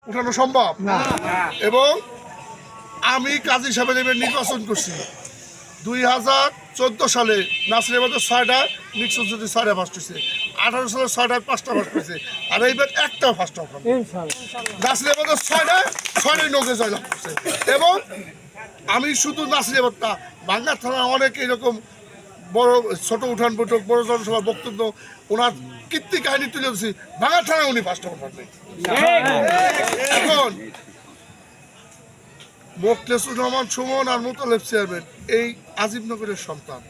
উঠানো সম্ভব না। এবং আমি কাজী সাহেবের এবার নির্বাচন করছি 2014 সালে নাসিরাবাদের 6টায় নিক্সন যদি 6টা ফার্স্ট হয়েছে, 18 সালে 6টায় 5টা ফার্স্ট হয়েছে, আর এইবার একটাও ফার্স্ট হবে নাসিরাবাদের 6টায় নৌকে জয়লাভ করছে। এবং আমি শুধু নাসিরাবাদ না, বাংলা থানা অনেক এরকম বড় ছোট উঠান বৈঠক, বড় জনসভা বক্তব্য, ওনার কীর্তি কাহিনী তুলে ধরছি, বাংলা থানায় উনি ফার্স্ট হবেন। এখন মোখলেসুর রহমান সুমন আর মোতালেব চেয়ারম্যান এই আজিমনগরের সন্তান।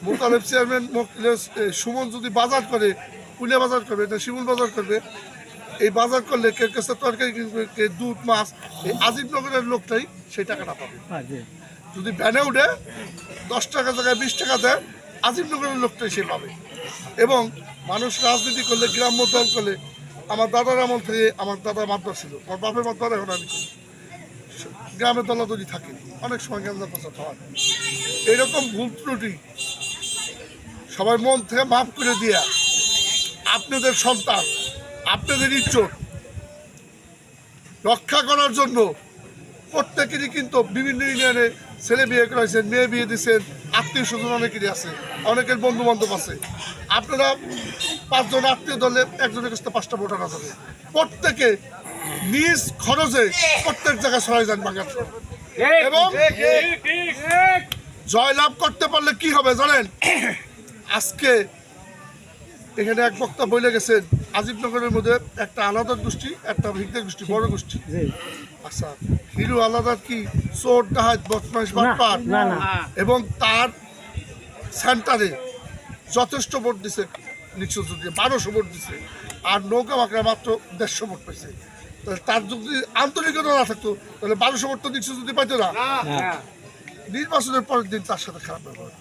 মোতালেব চেয়ারম্যান মোখলেস সুমন যদি বাজার করে, কুলিয়া বাজার করবে, এটা শিমুল বাজার করবে, এই বাজার করলে কেউ কাছে তরকারি কিনবে, দুধ মাছ, এই আজিমনগরের লোকটাই সেই টাকাটা পাবে। যদি ভ্যানে উঠে 10 টাকা জায়গায় 20 টাকা দেয়, আজিমনগরের লোকটাই সে পাবে। এবং মানুষ রাজনীতি করলে, গ্রাম্য দল করলে, আমার দাদার আমল থেকে, আমার দাদার মাতবার ছিল, আমার বাপের মাতবার এখন আমি করি, গ্রামের দলাদলি থাকে, অনেক সময় গ্রামের প্রচার হয়। এইরকম ভুল ত্রুটি সবাই মন থেকে মাফ করে দিয়া আপনাদের সন্তান, আপনাদের ইজ্জত রক্ষা করার জন্য প্রত্যেকেরই কিন্তু বিভিন্ন ইউনিয়নে ছেলে বিয়ে করাইছেন, মেয়ে বিয়ে দিচ্ছেন, আত্মীয় স্বজন অনেকেরই আছে, অনেকের বন্ধু বান্ধব আছে। আপনারা 5 জন আত্মীয় দলে একজনের কাছে 5টা ভোটার আছে, প্রত্যেকে নিজ খরচে প্রত্যেক জায়গায় সরাই যান বাংলা। এবং জয়লাভ করতে পারলে কি হবে জানেন? আজকে এখানে এক বক্তা বলে গেছেন আজিমনগরের মধ্যে একটা আলাদা গোষ্ঠী, একটা ভিক্ষা গোষ্ঠী, বড় গোষ্ঠী। আচ্ছা, হিরো আলাদা কি চোর ডাহাত বদমাইশ বাটপার, এবং তার সেন্টারে যথেষ্ট ভোট দিছে, 1200 ভোট দিছে, আর নৌকা মাকড়া মাত্র 150 ভোট পাইছে। তাহলে তার যদি আন্তরিকতা না থাকতো তাহলে 1200 ভোট তো নিশ্চয় যদি পাইতো না। নির্বাচনের পরের দিন তার সাথে খারাপ ব্যবহার,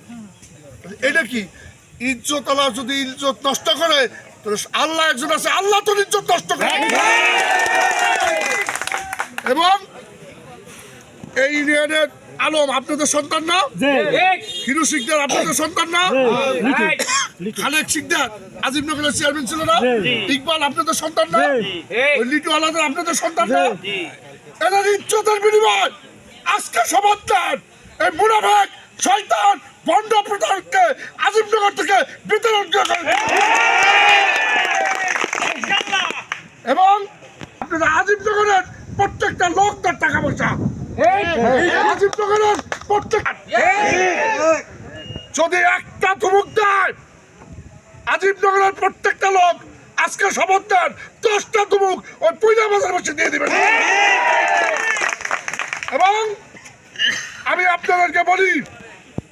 এটা কি ইজ্জত? আল্লাহ যদি ইজ্জত নষ্ট করে তাহলে আল্লাহ একজন আছে, আল্লাহ তো ইজ্জত নষ্ট করে। এবং এই ইউনিয়নের আলম আপনাদের সন্তান না? হিরু শিকদার আপনাদের সন্তান না? খালেক শিকদার আজিমনগরের চেয়ারম্যান ছিল না? ইকবাল আপনাদের সন্তান না? ওই লিটু আলাদা আপনাদের সন্তান না? এদের ইজ্জতের বিনিময় আজকে সমর্থন এই মুনাফেক শয়তান বন্ড প্রধানকে আজিমনগর থেকে বিতরণ করে। এবং আপনারা আজিমনগরের প্রত্যেকটা লোক তার টাকা পয়সা, আজিমনগরের প্রত্যেক যদি একটা ধুমুক দেয়, আজিমনগরের প্রত্যেকটা লোক আজকে সমর্থন 10টা ধুমুক ওই পয়লা বাজার বসে দিয়ে দিবেন। এবং আমি আপনাদেরকে বলি,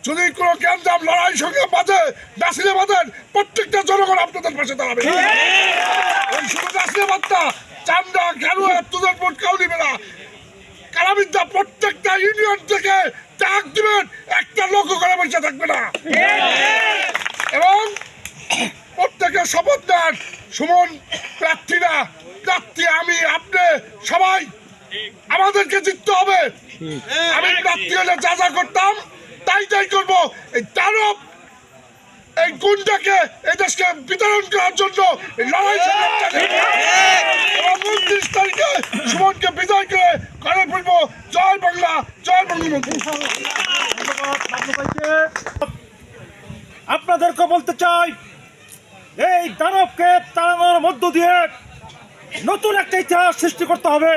যদি কোনো গ্যাঞ্জাম লড়াই সঙ্গে বাজে, নাসিরাবাদের প্রত্যেকটা জনগণ আপনাদের পাশে দাঁড়াবে। শুধু নাসিরাবাদ না, চান্দা, খেলোয়াড়, তুজনপুর, কাউনিবেড়া, কালাবিদ্যা প্রত্যেকটা ইউনিয়ন থেকে ডাক দিবেন, একটা লোক করে বসে থাকবে না। এবং প্রত্যেকের শপথ নেন, সুমন প্রার্থীরা, প্রার্থী আমি, আপনি সবাই আমাদেরকে জিততে হবে। আমি প্রার্থী হলে যা যা করতাম তাই করবো। এই দানব, এই গুন্ডাকে এই দেশকে বিতরণ করার জন্য লড়াই 29 তারিখে সুমনকে বিজয় করে ঘরে ফিরবো। জয় বাংলা, জয় বঙ্গবন্ধু। আপনাদেরকে বলতে চাই, এই দানবকে তাড়ানোর মধ্য দিয়ে নতুন একটা ইতিহাস সৃষ্টি করতে হবে।